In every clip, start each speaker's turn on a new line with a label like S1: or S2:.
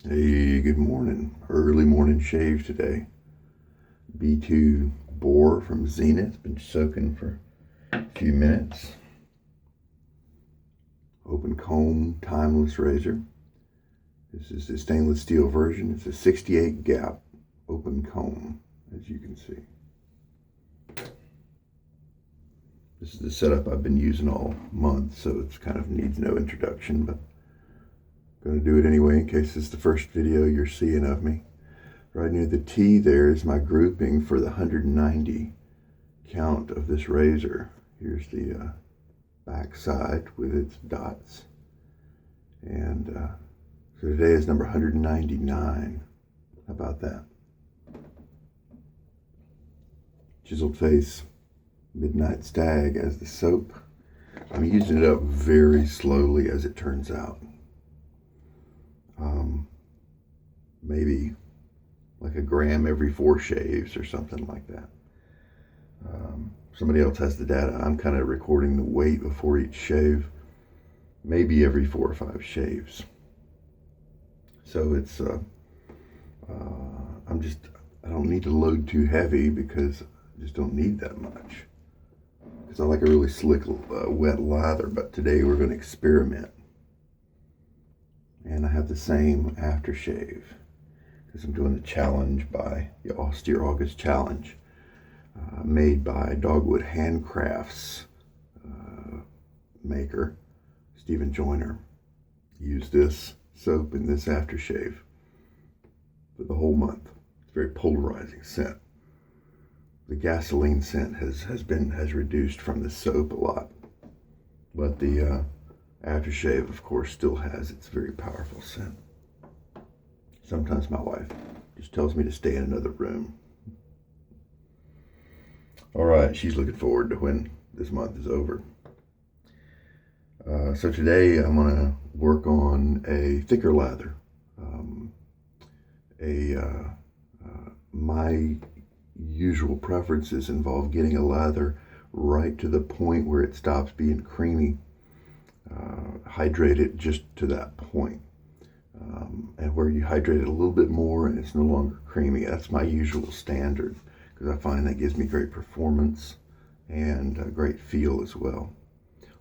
S1: Hey, good morning. Early morning shave today. B2 boar from Zenith. Been soaking for a few minutes. Open comb, timeless razor. This is the stainless steel version. It's a 68 gap open comb, as you can see. This is the setup I've been using all month, so it kind of needs no introduction, but I'm going to do it anyway in case it's the first video you're seeing of me. Right near the T there is my grouping for the 190 count of this razor. Here's the back side with its dots. And so today is number 199. How about that? Chiseled face Midnight Stag as the soap. I'm using it up very slowly as it turns out. Maybe like a gram every 4 shaves or something like that. Somebody else has the data. I'm kind of recording the weight before each shave, maybe every 4 or 5 shaves. So it's I don't need to load too heavy because I just don't need that much. Because I like a really slick wet lather, but today we're going to experiment. And I have the same aftershave because I'm doing the challenge by the Austere August challenge made by Dogwood Handcrafts maker Stephen Joyner. Use this soap and this aftershave for the whole month. It's a very polarizing scent. The gasoline scent has reduced from the soap a lot, but the aftershave, of course, still has its very powerful scent. Sometimes my wife just tells me to stay in another room. All right, she's looking forward to when this month is over. So today I'm going to work on a thicker lather. My usual preferences involve getting a lather right to the point where it stops being creamy. Hydrate it just to that point. And where you hydrate it a little bit more and it's no longer creamy. That's my usual standard because I find that gives me great performance and a great feel as well.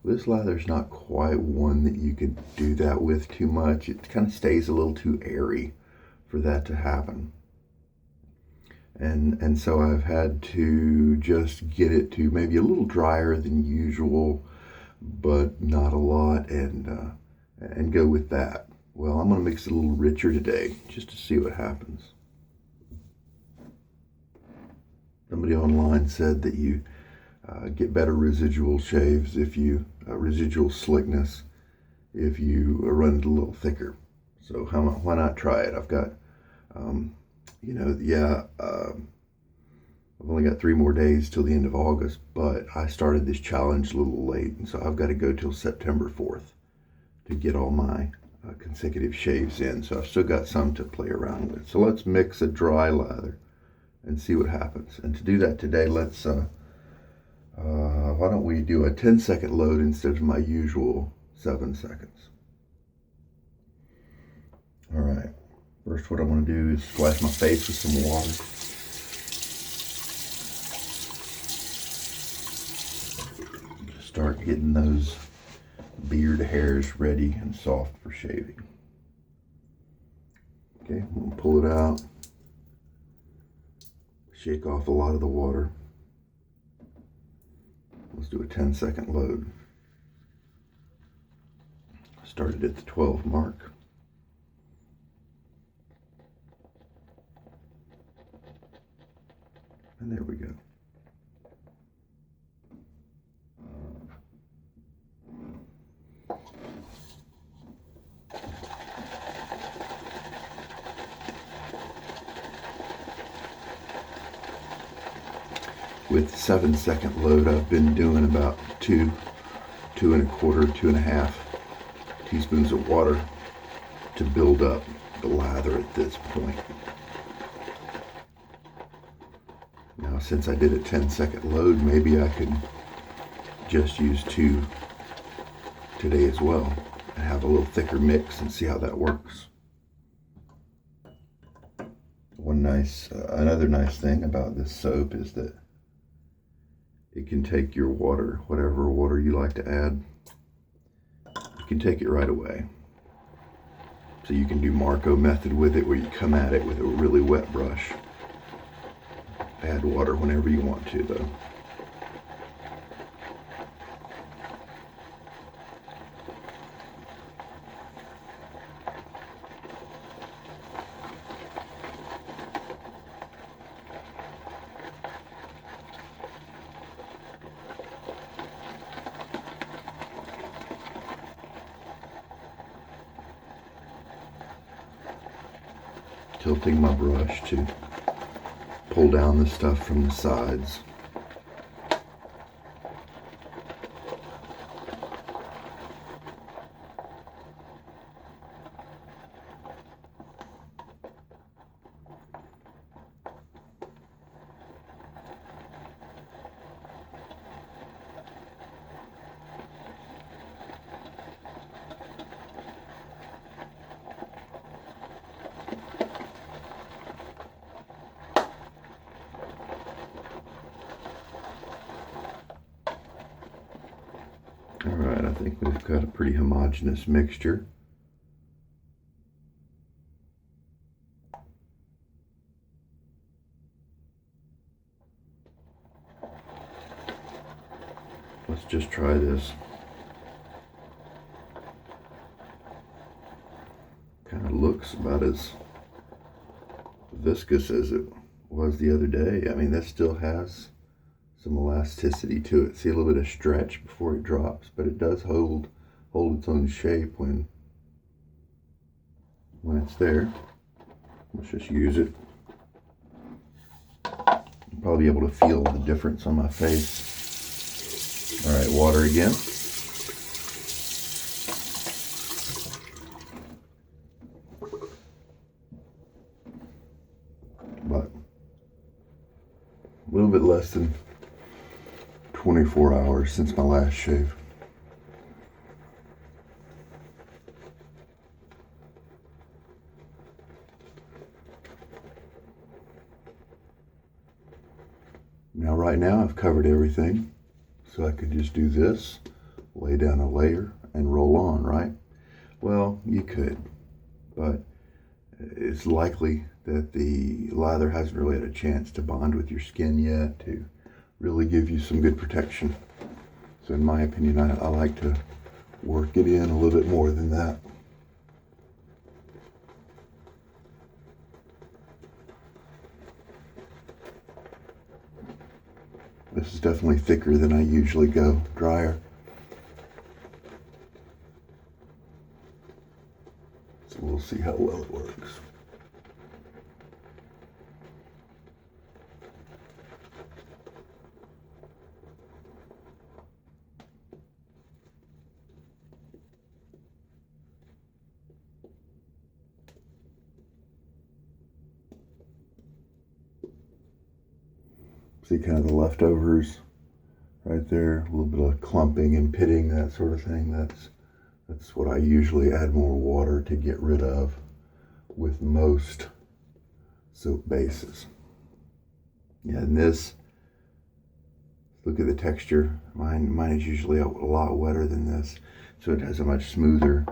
S1: This lather's not quite one that you could do that with too much. It kind of stays a little too airy for that to happen. And so I've had to just get it to maybe a little drier than usual, but not a lot, and go with that. Well, I'm going to mix it a little richer today just to see what happens. Somebody online said that you get better residual shaves if you residual slickness if you run it a little thicker. So why not try it? I've got I've only got 3 more days till the end of August, but I started this challenge a little late, and so I've got to go till September 4th to get all my consecutive shaves in. So I've still got some to play around with. So let's mix a dry lather and see what happens. And to do that today, let's why don't we do a 10-second load instead of my usual 7 seconds. All right. First, what I want to do is splash my face with some water. Start getting those beard hairs ready and soft for shaving. Okay, I'm going to pull it out. Shake off a lot of the water. Let's do a 10-second load. Started at the 12 mark. And there we go. With 7-second load, I've been doing about 2 1/4, 2.5 teaspoons of water to build up the lather at this point. Now, since I did a 10-second load, maybe I could just use 2 today as well and have a little thicker mix and see how that works. Another nice thing about this soap is that it can take your water, whatever water you like to add, you can take it right away. So you can do Marco method with it, where you come at it with a really wet brush. Add water whenever you want to, though. Tilting my brush to pull down the stuff from the sides. All right, I think we've got a pretty homogeneous mixture. Let's just try this. Kind of looks about as viscous as it was the other day. I mean, this still has some elasticity to it. See a little bit of stretch before it drops, but it does hold its own shape when it's there. Let's just use it. You'll probably be able to feel the difference on my face. All right, water again. But a little bit less than 24 hours since my last shave. Now right now I've covered everything, so I could just do this, lay down a layer, and roll on, right? Well, you could, but it's likely that the lather hasn't really had a chance to bond with your skin yet to really give you some good protection. So in my opinion, I like to work it in a little bit more than that. This is definitely thicker than I usually go, drier. So we'll see how well it works. See kind of the leftovers right there, a little bit of clumping and pitting, that sort of thing. That's what I usually add more water to get rid of with most soap bases. Yeah, and this, look at the texture. Mine is usually a lot wetter than this, so it has a much smoother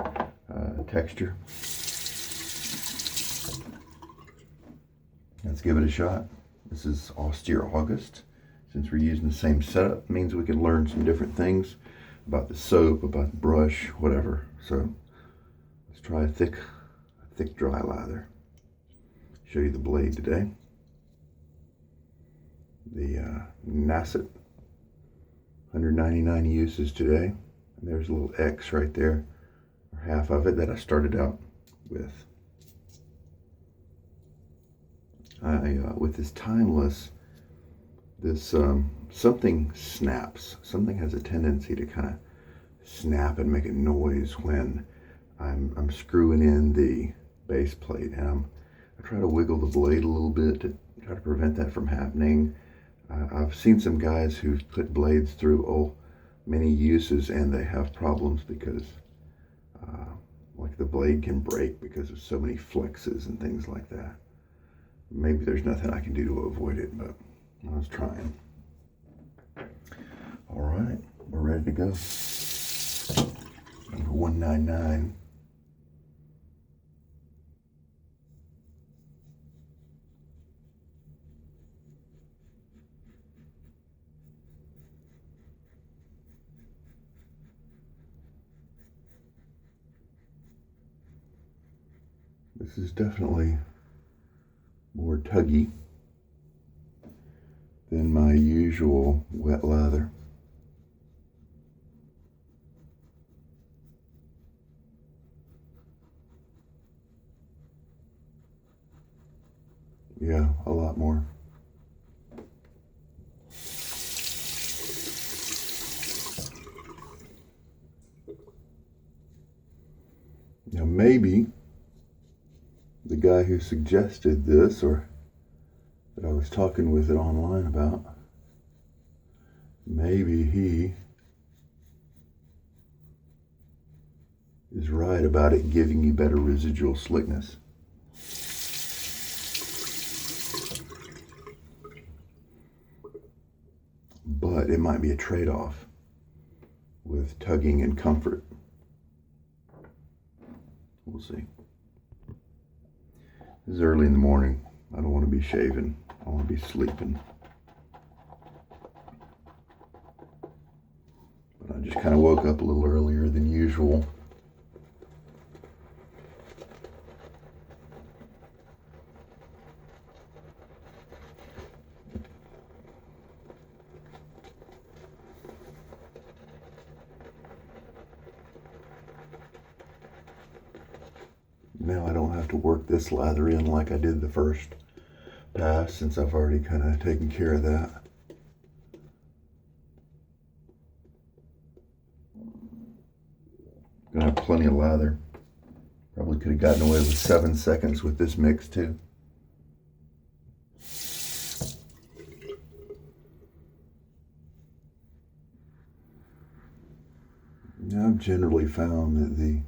S1: texture. Let's give it a shot. This is Austere August. Since we're using the same setup, it means we can learn some different things about the soap, about the brush, whatever. So let's try a thick dry lather. Show you the blade today. The Nacet, 199 uses today. And there's a little X right there, or half of it that I started out with. With this timeless, this something snaps. Something has a tendency to kind of snap and make a noise when I'm screwing in the base plate, and I try to wiggle the blade a little bit to try to prevent that from happening. I've seen some guys who've put blades through many uses, and they have problems because like the blade can break because of so many flexes and things like that. maybe there's nothing I can do to avoid it, but I was trying. All right, we're ready to go. Number 199. This is definitely more tuggy than my usual wet lather. Yeah, a lot more. Now maybe the guy who suggested this, or that I was talking with it online about, maybe he is right about it giving you better residual slickness. But it might be a trade-off with tugging and comfort. We'll see. This is early in the morning. I don't want to be shaving. I want to be sleeping. But I just kind of woke up a little earlier than usual. Now I don't have to work this lather in like I did the first pass, since I've already kind of taken care of that. Gonna have plenty of lather. Probably could have gotten away with 7 seconds with this mix too. Now I've generally found that the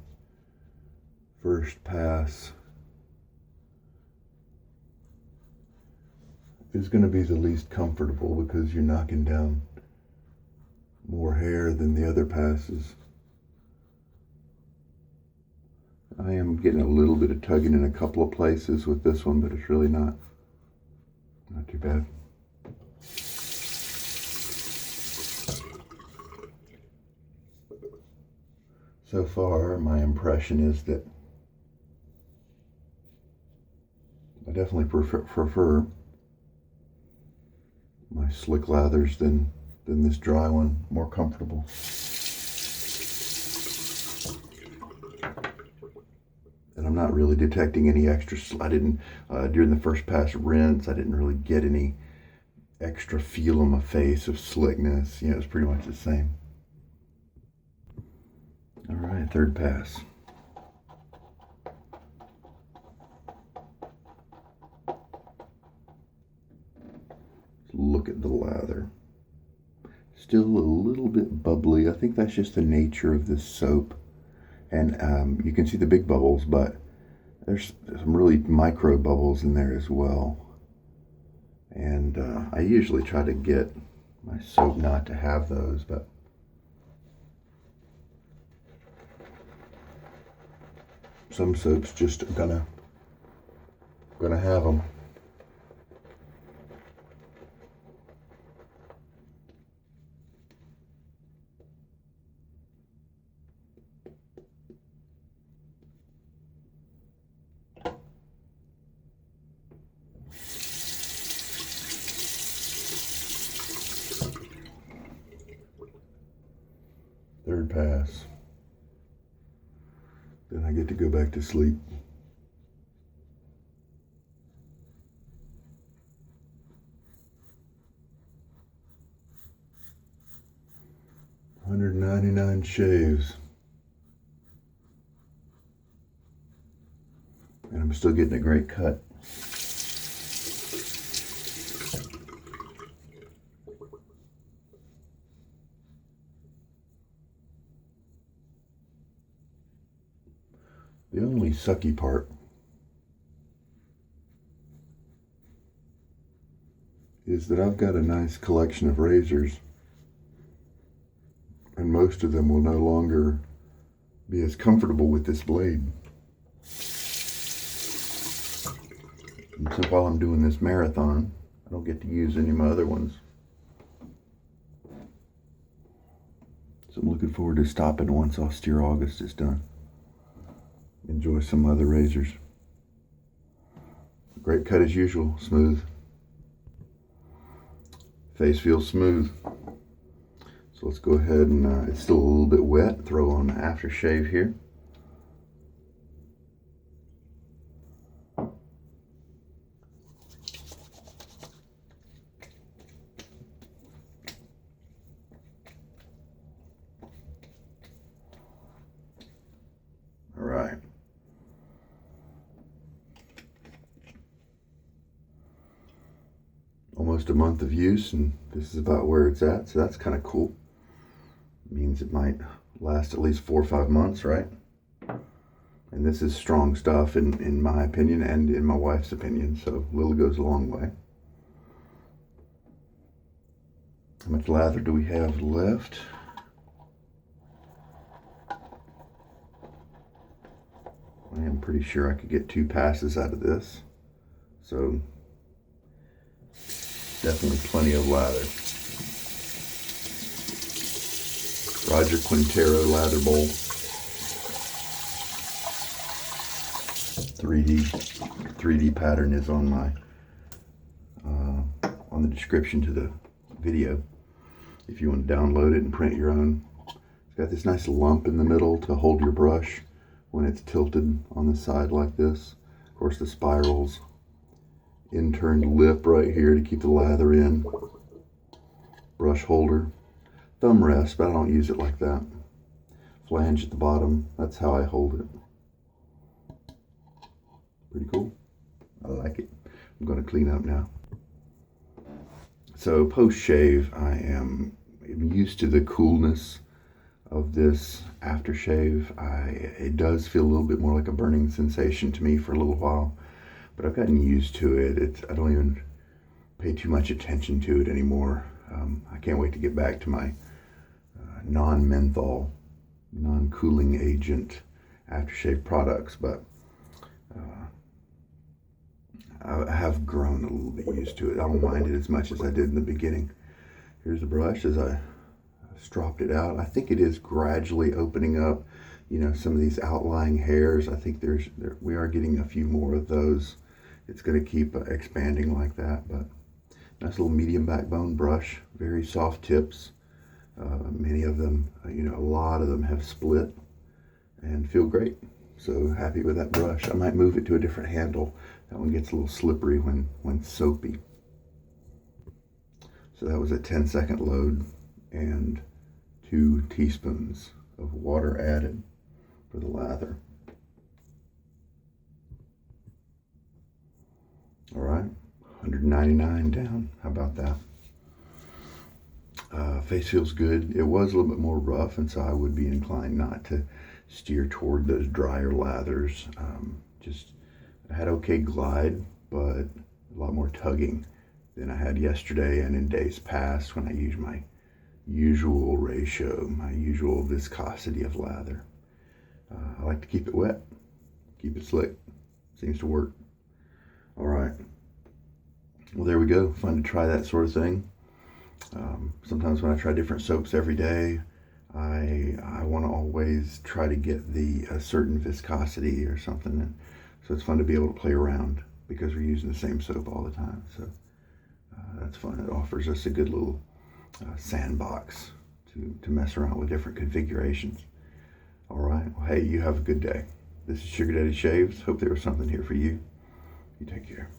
S1: first pass is going to be the least comfortable because you're knocking down more hair than the other passes. I am getting a little bit of tugging in a couple of places with this one, but it's really not too bad. So far, my impression is that I definitely prefer my slick lathers than this dry one. More comfortable. And I'm not really detecting any extra. I didn't during the first pass rinse. I didn't really get any extra feel on my face of slickness. Yeah, it's pretty much the same. All right, third pass. Look at the lather. Still a little bit bubbly. I think that's just the nature of this soap. And you can see the big bubbles, but there's some really micro bubbles in there as well. And I usually try to get my soap not to have those, but some soaps just gonna have them. Third pass. Then I get to go back to sleep. $199 shaves. And I'm still getting a great cut. The only sucky part is that I've got a nice collection of razors, and most of them will no longer be as comfortable with this blade. And so while I'm doing this marathon, I don't get to use any of my other ones. So I'm looking forward to stopping once Austere August is done. Enjoy some other razors. Great cut as usual, smooth. Face feels smooth. So let's go ahead and, it's still a little bit wet, throw on the aftershave here. All right. Almost a month of use, and this is about where it's at, so that's kind of cool. It means it might last at least 4 or 5 months, right? And this is strong stuff in my opinion and in my wife's opinion, so little goes a long way. How much lather do we have left? I am pretty sure I could get 2 passes out of this, so definitely plenty of lather. Roger Quintero lather bowl. 3D pattern is on my on the description to the video if you want to download it and print your own. It's got this nice lump in the middle to hold your brush when it's tilted on the side like this. Of course, the spirals. Inturned lip right here to keep the lather in. Brush holder. Thumb rest, but I don't use it like that. Flange at the bottom. That's how I hold it. Pretty cool. I like it. I'm going to clean up now. So post shave, I am used to the coolness of this aftershave. It does feel a little bit more like a burning sensation to me for a little while. But I've gotten used to it. I don't even pay too much attention to it anymore. I can't wait to get back to my non-menthol, non-cooling agent aftershave products. But I have grown a little bit used to it. I don't mind it as much as I did in the beginning. Here's the brush as I stropped it out. I think it is gradually opening up, you know, some of these outlying hairs. I think we are getting a few more of those. It's going to keep expanding like that, but nice little medium backbone brush, very soft tips. Many of them, you know, a lot of them have split and feel great. So happy with that brush. I might move it to a different handle. That one gets a little slippery when soapy. So that was a 10-second load and 2 teaspoons of water added for the lather. All right, 199 down. How about that? Face feels good. It was a little bit more rough, and so I would be inclined not to steer toward those drier lathers. I had okay glide, but a lot more tugging than I had yesterday and in days past when I used my usual ratio, my usual viscosity of lather. I like to keep it wet, keep it slick. Seems to work. All right. Well, there we go. Fun to try that sort of thing. Sometimes when I try different soaps every day, I want to always try to get a certain viscosity or something. And so it's fun to be able to play around because we're using the same soap all the time. So that's fun. It offers us a good little sandbox to mess around with different configurations. All right. Well, hey, you have a good day. This is Sugar Daddy Shaves. Hope there was something here for you. You take care.